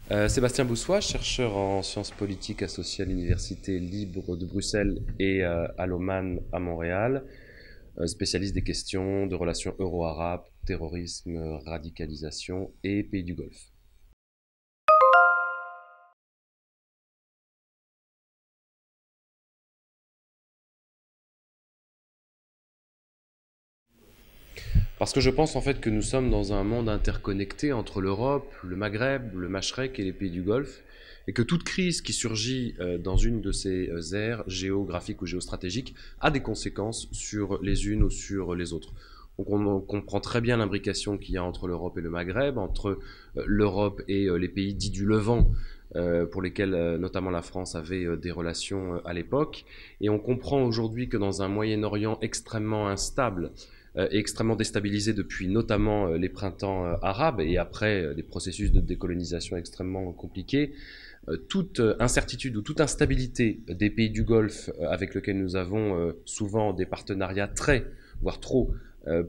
Sébastien Boussois, chercheur en sciences politiques associé à l'Université libre de Bruxelles et à l'Oman à Montréal, spécialiste des questions de relations euro-arabes, terrorisme, radicalisation et pays du Golfe. Parce que je pense en fait que nous sommes dans un monde interconnecté entre l'Europe, le Maghreb, le Machrek et les pays du Golfe, et que toute crise qui surgit dans une de ces aires géographiques ou géostratégiques a des conséquences sur les unes ou sur les autres. Donc on comprend très bien l'imbrication qu'il y a entre l'Europe et le Maghreb, entre l'Europe et les pays dits du Levant, pour lesquels notamment la France avait des relations à l'époque. Et on comprend aujourd'hui que dans un Moyen-Orient extrêmement instable, et extrêmement déstabilisé depuis notamment les printemps arabes et après des processus de décolonisation extrêmement compliqués, toute incertitude ou toute instabilité des pays du Golfe avec lesquels nous avons souvent des partenariats très, voire trop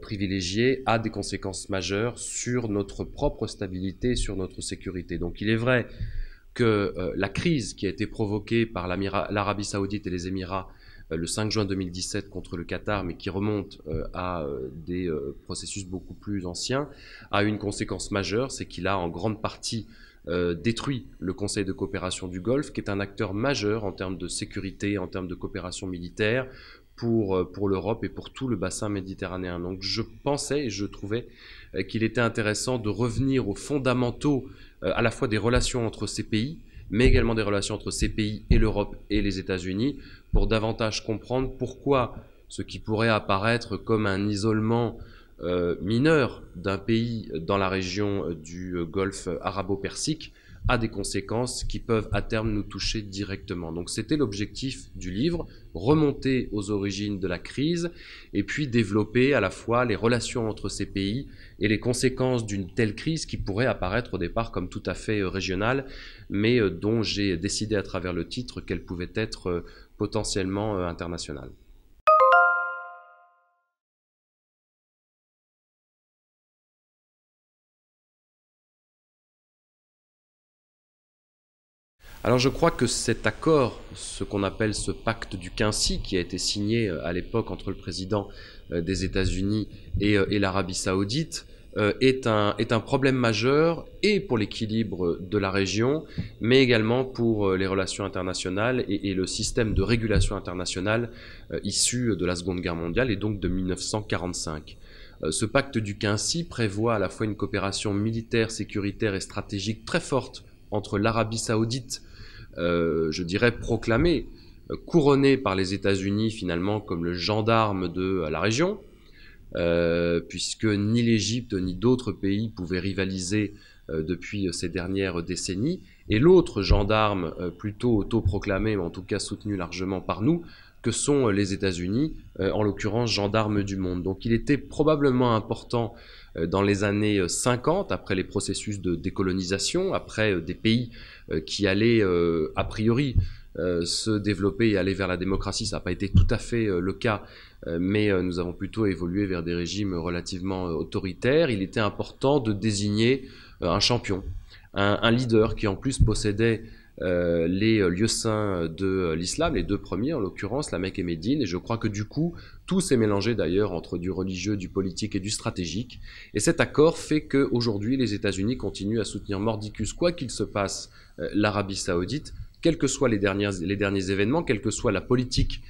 privilégiés, a des conséquences majeures sur notre propre stabilité et sur notre sécurité. Donc il est vrai que la crise qui a été provoquée par l'Arabie Saoudite et les Émirats le 5 juin 2017 contre le Qatar, mais qui remonte à des processus beaucoup plus anciens, a une conséquence majeure, c'est qu'il a en grande partie détruit le Conseil de coopération du Golfe, qui est un acteur majeur en termes de sécurité, en termes de coopération militaire pour l'Europe et pour tout le bassin méditerranéen. Donc je pensais et je trouvais qu'il était intéressant de revenir aux fondamentaux à la fois des relations entre ces pays, mais également des relations entre ces pays et l'Europe et les États-Unis, pour davantage comprendre pourquoi ce qui pourrait apparaître comme un isolement mineur d'un pays dans la région du Golfe arabo-persique a des conséquences qui peuvent à terme nous toucher directement. Donc c'était l'objectif du livre, remonter aux origines de la crise et puis développer à la fois les relations entre ces pays et les conséquences d'une telle crise qui pourrait apparaître au départ comme tout à fait régionale, mais dont j'ai décidé à travers le titre qu'elle pouvait être potentiellement internationale. Alors je crois que cet accord, ce qu'on appelle ce pacte du Quincy, qui a été signé à l'époque entre le président des États-Unis et l'Arabie Saoudite, est un problème majeur et pour l'équilibre de la région, mais également pour les relations internationales et le système de régulation internationale issu de la Seconde Guerre mondiale et donc de 1945. Ce pacte du Quincy prévoit à la fois une coopération militaire, sécuritaire et stratégique très forte entre l'Arabie Saoudite, je dirais proclamé, couronné par les États-Unis finalement comme le gendarme de la région, puisque ni l'Égypte ni d'autres pays pouvaient rivaliser depuis ces dernières décennies, et l'autre gendarme plutôt autoproclamé, mais en tout cas soutenu largement par nous, que sont les États-Unis, en l'occurrence gendarmes du monde. Donc il était probablement important dans les années 50, après les processus de décolonisation, après des pays qui allaient a priori se développer et aller vers la démocratie. Ça n'a pas été tout à fait le cas, mais nous avons plutôt évolué vers des régimes relativement autoritaires. Il était important de désigner un champion, un leader qui en plus possédait les lieux saints de l'islam, les deux premiers en l'occurrence, la Mecque et Médine, et je crois que du coup, tout s'est mélangé d'ailleurs entre du religieux, du politique et du stratégique, et cet accord fait qu'aujourd'hui les États-Unis continuent à soutenir mordicus, quoi qu'il se passe, l'Arabie Saoudite, quels que soient les derniers événements, quelle que soit la politique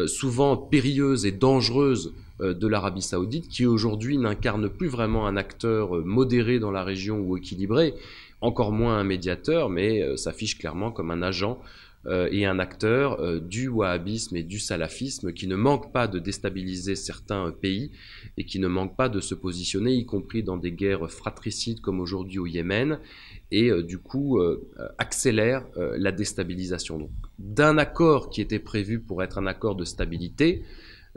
souvent périlleuse et dangereuse de l'Arabie Saoudite, qui aujourd'hui n'incarne plus vraiment un acteur modéré dans la région ou équilibré, encore moins un médiateur, mais s'affiche clairement comme un agent et un acteur du wahhabisme et du salafisme qui ne manque pas de déstabiliser certains pays et qui ne manque pas de se positionner, y compris dans des guerres fratricides comme aujourd'hui au Yémen, et du coup accélère la déstabilisation. Donc, d'un accord qui était prévu pour être un accord de stabilité,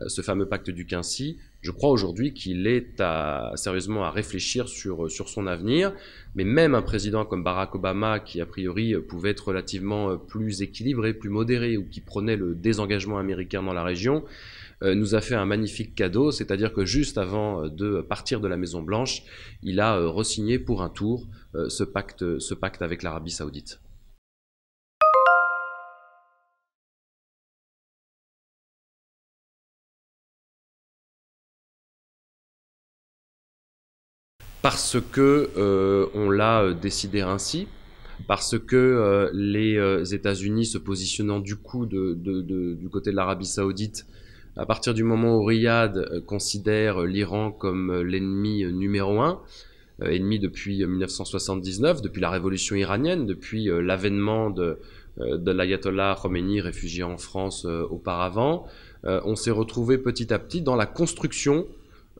ce fameux pacte du Quincy, je crois aujourd'hui qu'il est sérieusement à réfléchir sur son avenir, mais même un président comme Barack Obama, qui a priori pouvait être relativement plus équilibré, plus modéré, ou qui prenait le désengagement américain dans la région, nous a fait un magnifique cadeau, c'est-à-dire que juste avant de partir de la Maison-Blanche, il a re-signé pour un tour ce pacte avec l'Arabie Saoudite. Parce que on l'a décidé ainsi, parce que les États-Unis se positionnant du coup du côté de l'Arabie Saoudite, à partir du moment où Riyad considère l'Iran comme l'ennemi numéro un, ennemi depuis 1979, depuis la révolution iranienne, depuis l'avènement de l'ayatollah Khomeini, réfugié en France auparavant, on s'est retrouvé petit à petit dans la construction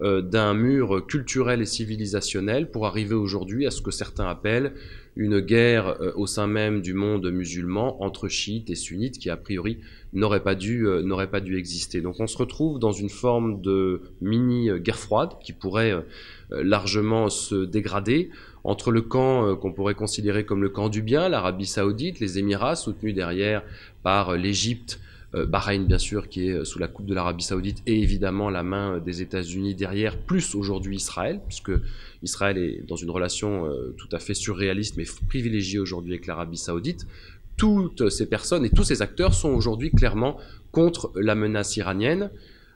d'un mur culturel et civilisationnel pour arriver aujourd'hui à ce que certains appellent une guerre au sein même du monde musulman entre chiites et sunnites qui a priori n'aurait pas dû exister. Donc on se retrouve dans une forme de mini-guerre froide qui pourrait largement se dégrader entre le camp qu'on pourrait considérer comme le camp du bien, l'Arabie Saoudite, les Émirats soutenus derrière par l'Égypte, Bahreïn bien sûr qui est sous la coupe de l'Arabie Saoudite et évidemment la main des États-Unis derrière, plus aujourd'hui Israël, puisque Israël est dans une relation tout à fait surréaliste mais privilégiée aujourd'hui avec l'Arabie Saoudite. Toutes ces personnes et tous ces acteurs sont aujourd'hui clairement contre la menace iranienne.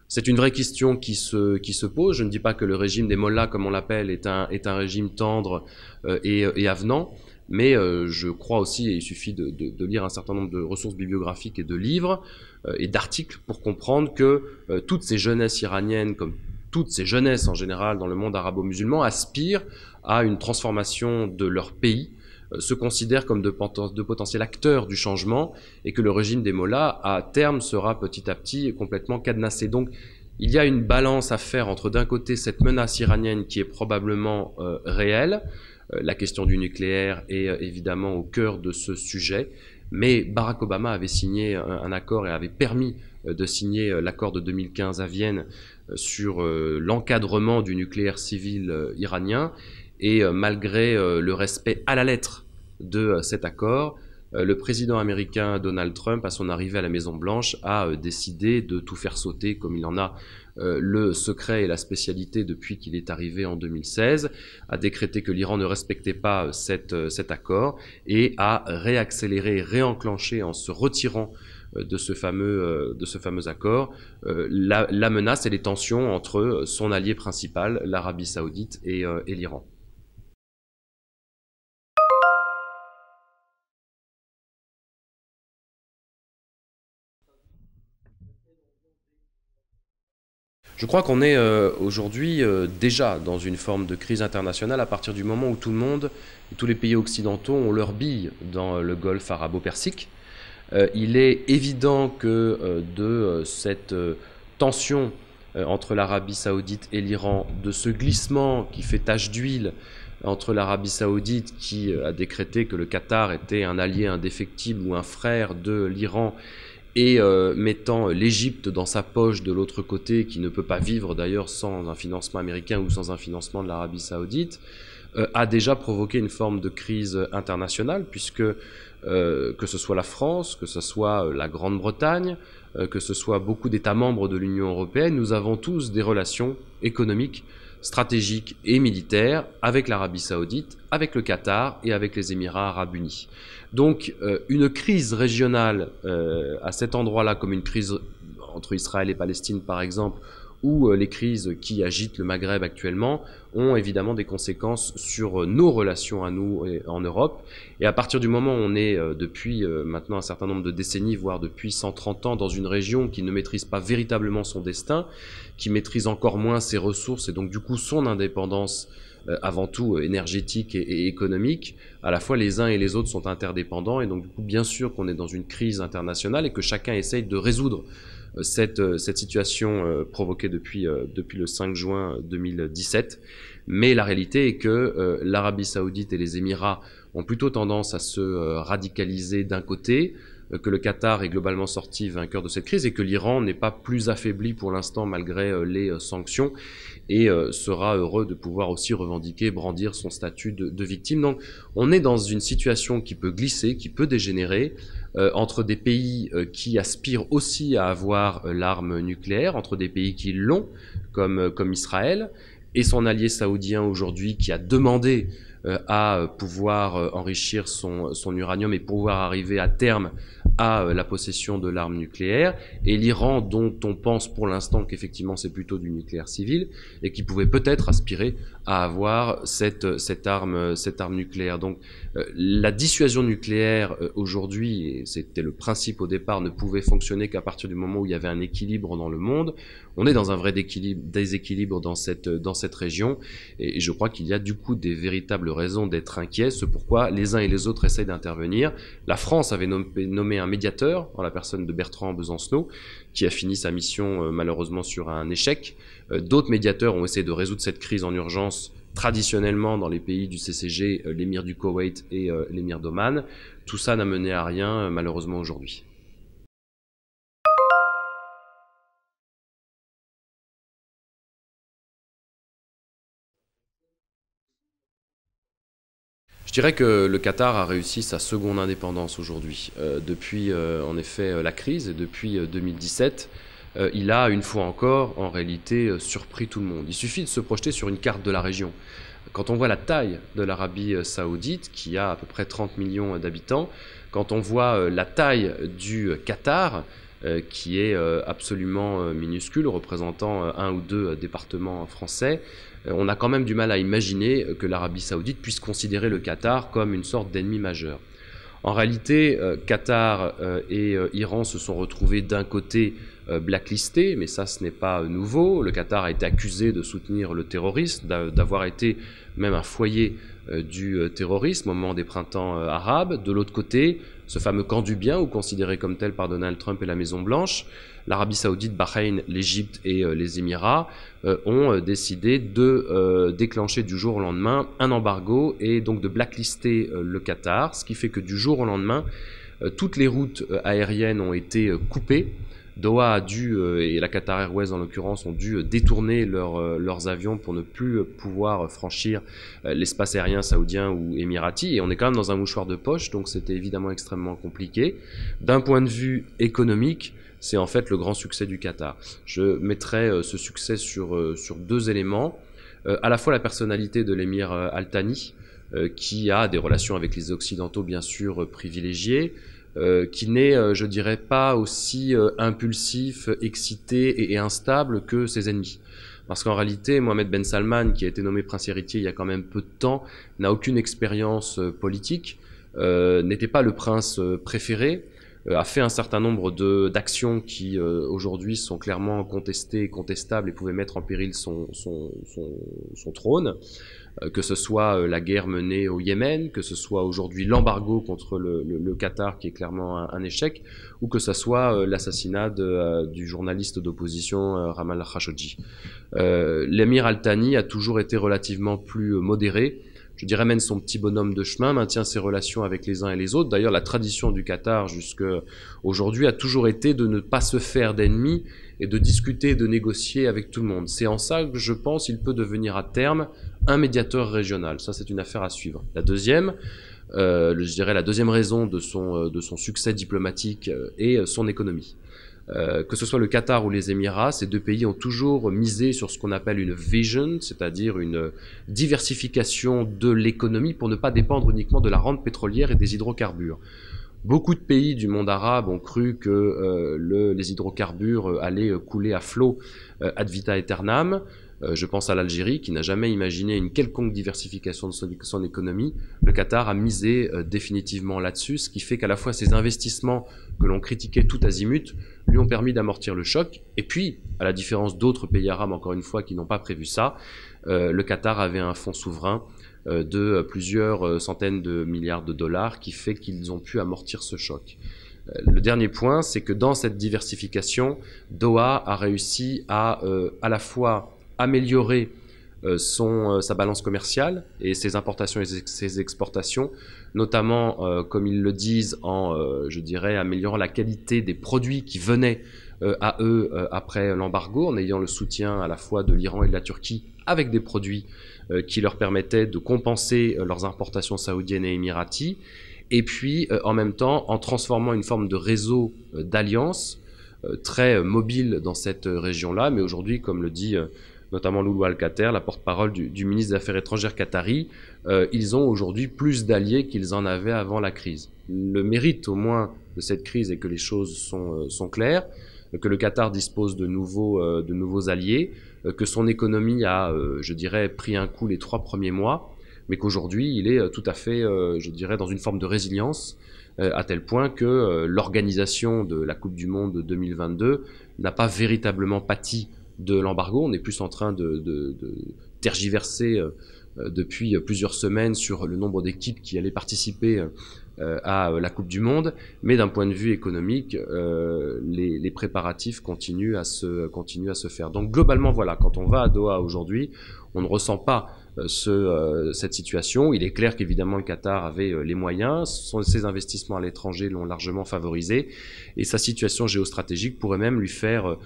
C'est une vraie question qui se pose. Je ne dis pas que le régime des mollahs, comme on l'appelle, est un régime tendre et avenant. Mais je crois aussi, et il suffit de lire un certain nombre de ressources bibliographiques et de livres et d'articles pour comprendre que toutes ces jeunesses iraniennes, comme toutes ces jeunesses en général dans le monde arabo-musulman, aspirent à une transformation de leur pays, se considèrent comme de potentiels acteurs du changement et que le régime des mollahs, à terme, sera petit à petit complètement cadenassé. Donc, il y a une balance à faire entre, d'un côté, cette menace iranienne qui est probablement réelle, la question du nucléaire est évidemment au cœur de ce sujet, mais Barack Obama avait signé un accord et avait permis de signer l'accord de 2015 à Vienne sur l'encadrement du nucléaire civil iranien, et malgré le respect à la lettre de cet accord, le président américain Donald Trump, à son arrivée à la Maison-Blanche, a décidé de tout faire sauter, comme il en a le secret et la spécialité depuis qu'il est arrivé en 2016, a décrété que l'Iran ne respectait pas cet accord et a réaccéléré, réenclenché en se retirant de ce fameux accord la menace et les tensions entre son allié principal, l'Arabie Saoudite et l'Iran. Je crois qu'on est aujourd'hui déjà dans une forme de crise internationale à partir du moment où tout le monde, tous les pays occidentaux ont leur bille dans le golfe arabo-persique. Il est évident que de cette tension entre l'Arabie Saoudite et l'Iran, de ce glissement qui fait tache d'huile entre l'Arabie Saoudite qui a décrété que le Qatar était un allié indéfectible ou un frère de l'Iran, et mettant l'Égypte dans sa poche de l'autre côté, qui ne peut pas vivre d'ailleurs sans un financement américain ou sans un financement de l'Arabie Saoudite, a déjà provoqué une forme de crise internationale, puisque que ce soit la France, que ce soit la Grande-Bretagne, que ce soit beaucoup d'États membres de l'Union européenne, nous avons tous des relations économiques, stratégiques et militaires avec l'Arabie Saoudite, avec le Qatar et avec les Émirats arabes unis. Donc une crise régionale à cet endroit-là, comme une crise entre Israël et Palestine par exemple, ou les crises qui agitent le Maghreb actuellement, ont évidemment des conséquences sur nos relations à nous en Europe. Et à partir du moment où on est depuis maintenant un certain nombre de décennies, voire depuis 130 ans, dans une région qui ne maîtrise pas véritablement son destin, qui maîtrise encore moins ses ressources et donc du coup son indépendance avant tout énergétique et économique, à la fois les uns et les autres sont interdépendants, et donc du coup bien sûr qu'on est dans une crise internationale et que chacun essaye de résoudre cette situation provoquée depuis le 5 juin 2017. Mais la réalité est que l'Arabie Saoudite et les Émirats ont plutôt tendance à se radicaliser d'un côté, que le Qatar est globalement sorti vainqueur de cette crise et que l'Iran n'est pas plus affaibli pour l'instant malgré les sanctions et sera heureux de pouvoir aussi revendiquer, brandir son statut de victime. Donc on est dans une situation qui peut glisser, qui peut dégénérer, entre des pays qui aspirent aussi à avoir l'arme nucléaire, entre des pays qui l'ont, comme Israël, et son allié saoudien aujourd'hui qui a demandé à pouvoir enrichir son uranium et pouvoir arriver à terme à la possession de l'arme nucléaire, et l'Iran dont on pense pour l'instant qu'effectivement c'est plutôt du nucléaire civil et qui pouvait peut-être aspirer à avoir cette arme nucléaire. Donc la dissuasion nucléaire aujourd'hui, et c'était le principe au départ, ne pouvait fonctionner qu'à partir du moment où il y avait un équilibre dans le monde. On est dans un vrai déséquilibre dans cette région, et je crois qu'il y a du coup des véritables raisons d'être inquiets, c'est pourquoi les uns et les autres essayent d'intervenir. La France avait nommé un médiateur, en la personne de Bertrand Besancenot, qui a fini sa mission malheureusement sur un échec. D'autres médiateurs ont essayé de résoudre cette crise en urgence, traditionnellement dans les pays du CCG, l'émir du Koweït et l'émir d'Oman. Tout ça n'a mené à rien, malheureusement, aujourd'hui. Je dirais que le Qatar a réussi sa seconde indépendance aujourd'hui. Depuis, en effet, la crise, et depuis 2017, il a, une fois encore, en réalité, surpris tout le monde. Il suffit de se projeter sur une carte de la région. Quand on voit la taille de l'Arabie saoudite, qui a à peu près 30 millions d'habitants, quand on voit la taille du Qatar, qui est absolument minuscule, représentant un ou deux départements français, on a quand même du mal à imaginer que l'Arabie saoudite puisse considérer le Qatar comme une sorte d'ennemi majeur. En réalité, Qatar et Iran se sont retrouvés d'un côté blacklistés, mais ça ce n'est pas nouveau. Le Qatar a été accusé de soutenir le terrorisme, d'avoir été même un foyer du terrorisme au moment des printemps arabes. De l'autre côté, ce fameux camp du bien, ou considéré comme tel par Donald Trump et la Maison-Blanche, l'Arabie saoudite, Bahreïn, l'Égypte et les Émirats ont décidé de déclencher du jour au lendemain un embargo et donc de blacklister le Qatar, ce qui fait que du jour au lendemain, toutes les routes aériennes ont été coupées. Doha a dû, et la Qatar Airways en l'occurrence, ont dû détourner leurs avions pour ne plus pouvoir franchir l'espace aérien saoudien ou émirati. Et on est quand même dans un mouchoir de poche, donc c'était évidemment extrêmement compliqué. D'un point de vue économique, c'est en fait le grand succès du Qatar. Je mettrai ce succès sur deux éléments. À la fois la personnalité de l'émir Al Thani, qui a des relations avec les Occidentaux bien sûr privilégiées, qui n'est, je dirais, pas aussi impulsif, excité et instable que ses ennemis. Parce qu'en réalité, Mohammed Ben Salman, qui a été nommé prince héritier il y a quand même peu de temps, n'a aucune expérience politique, n'était pas le prince préféré, a fait un certain nombre d'actions qui aujourd'hui sont clairement contestées et contestables et pouvaient mettre en péril son trône. Que ce soit la guerre menée au Yémen, que ce soit aujourd'hui l'embargo contre le Qatar qui est clairement un échec, ou que ce soit l'assassinat du journaliste d'opposition Ramal Khashoggi. L'émir Al Thani a toujours été relativement plus modéré. Je dirais même son petit bonhomme de chemin, maintient ses relations avec les uns et les autres. D'ailleurs, la tradition du Qatar jusqu'à aujourd'hui a toujours été de ne pas se faire d'ennemis et de discuter et de négocier avec tout le monde. C'est en ça que je pense qu'il peut devenir à terme un médiateur régional. Ça, c'est une affaire à suivre. La deuxième, je dirais la deuxième raison de son succès diplomatique est son économie. Que ce soit le Qatar ou les Émirats, ces deux pays ont toujours misé sur ce qu'on appelle une vision, c'est-à-dire une diversification de l'économie pour ne pas dépendre uniquement de la rente pétrolière et des hydrocarbures. Beaucoup de pays du monde arabe ont cru que les hydrocarbures allaient couler à flot ad vita aeternam. Je pense à l'Algérie qui n'a jamais imaginé une quelconque diversification de son économie. Le Qatar a misé définitivement là-dessus, ce qui fait qu'à la fois ces investissements que l'on critiquait tout azimut lui ont permis d'amortir le choc. Et puis, à la différence d'autres pays arabes, encore une fois, qui n'ont pas prévu ça, le Qatar avait un fonds souverain de plusieurs centaines de milliards de dollars qui fait qu'ils ont pu amortir ce choc. Le dernier point, c'est que dans cette diversification, Doha a réussi à la fois améliorer sa balance commerciale et ses importations et ses exportations, notamment, comme ils le disent, je dirais, améliorant la qualité des produits qui venaient à eux après l'embargo, en ayant le soutien à la fois de l'Iran et de la Turquie avec des produits qui leur permettaient de compenser leurs importations saoudiennes et émiraties, et puis en même temps en transformant une forme de réseau d'alliances très mobile dans cette région-là, mais aujourd'hui, comme le dit notamment Loulou Al-Khater, la porte-parole du ministre des Affaires étrangères qatari, ils ont aujourd'hui plus d'alliés qu'ils en avaient avant la crise. Le mérite au moins de cette crise est que les choses sont claires, que le Qatar dispose de nouveaux alliés, que son économie a, je dirais, pris un coup les 3 premiers mois, mais qu'aujourd'hui il est tout à fait, je dirais, dans une forme de résilience, à tel point que l'organisation de la Coupe du Monde 2022 n'a pas véritablement pâti de l'embargo. On est plus en train de tergiverser depuis plusieurs semaines sur le nombre d'équipes qui allaient participer à la Coupe du Monde, mais d'un point de vue économique, les préparatifs continuent à se faire. Donc globalement, voilà, quand on va à Doha aujourd'hui, on ne ressent pas cette situation. Il est clair qu'évidemment le Qatar avait les moyens, ses investissements à l'étranger l'ont largement favorisé, et sa situation géostratégique pourrait même lui faire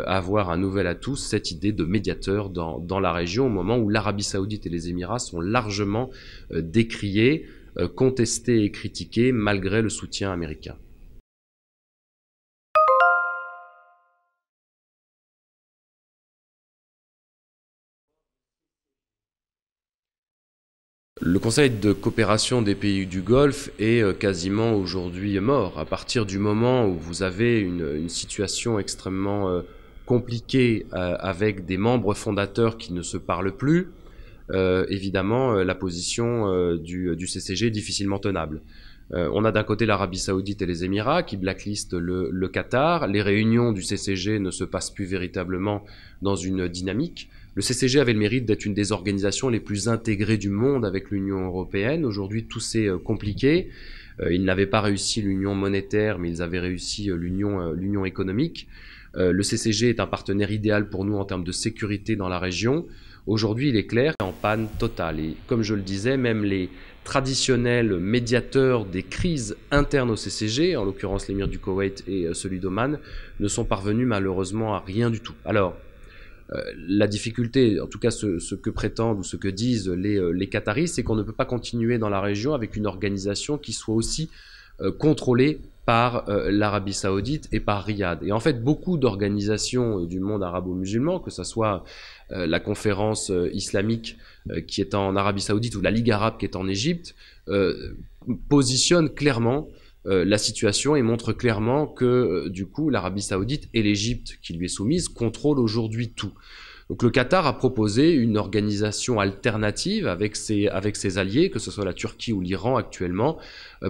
avoir un nouvel atout, cette idée de médiateur dans la région, au moment où l'Arabie Saoudite et les Émirats sont largement décriés, contestés et critiqués malgré le soutien américain. Le Conseil de coopération des pays du Golfe est quasiment aujourd'hui mort. À partir du moment où vous avez une situation extrêmement compliquée avec des membres fondateurs qui ne se parlent plus, évidemment la position du CCG est difficilement tenable. On a d'un côté l'Arabie Saoudite et les Émirats qui blacklistent le Qatar. Les réunions du CCG ne se passent plus véritablement dans une dynamique. Le CCG avait le mérite d'être une des organisations les plus intégrées du monde avec l'Union européenne. Aujourd'hui, tout s'est compliqué. Ils n'avaient pas réussi l'union monétaire, mais ils avaient réussi l'union économique. Le CCG est un partenaire idéal pour nous en termes de sécurité dans la région. Aujourd'hui, il est clair qu'il est en panne totale. Et comme je le disais, même les traditionnels médiateurs des crises internes au CCG, en l'occurrence l'émir du Koweït et celui d'Oman, ne sont parvenus malheureusement à rien du tout. Alors, la difficulté, en tout cas ce que prétendent ou ce que disent les Qataris, c'est qu'on ne peut pas continuer dans la région avec une organisation qui soit aussi contrôlée par l'Arabie Saoudite et par Riyad. Et en fait, beaucoup d'organisations du monde arabo-musulman, que ce soit la conférence islamique qui est en Arabie Saoudite ou la Ligue arabe qui est en Égypte, positionnent clairement la situation et montre clairement que du coup l'Arabie Saoudite et l'Égypte qui lui est soumise contrôlent aujourd'hui tout. Donc le Qatar a proposé une organisation alternative avec ses alliés, que ce soit la Turquie ou l'Iran actuellement,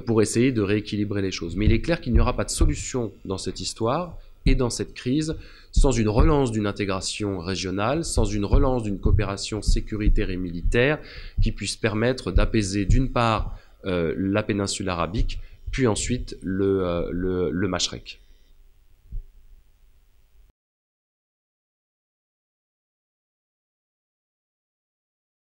pour essayer de rééquilibrer les choses. Mais il est clair qu'il n'y aura pas de solution dans cette histoire et dans cette crise sans une relance d'une intégration régionale, sans une relance d'une coopération sécuritaire et militaire qui puisse permettre d'apaiser d'une part la péninsule arabique, puis ensuite le Mashrek.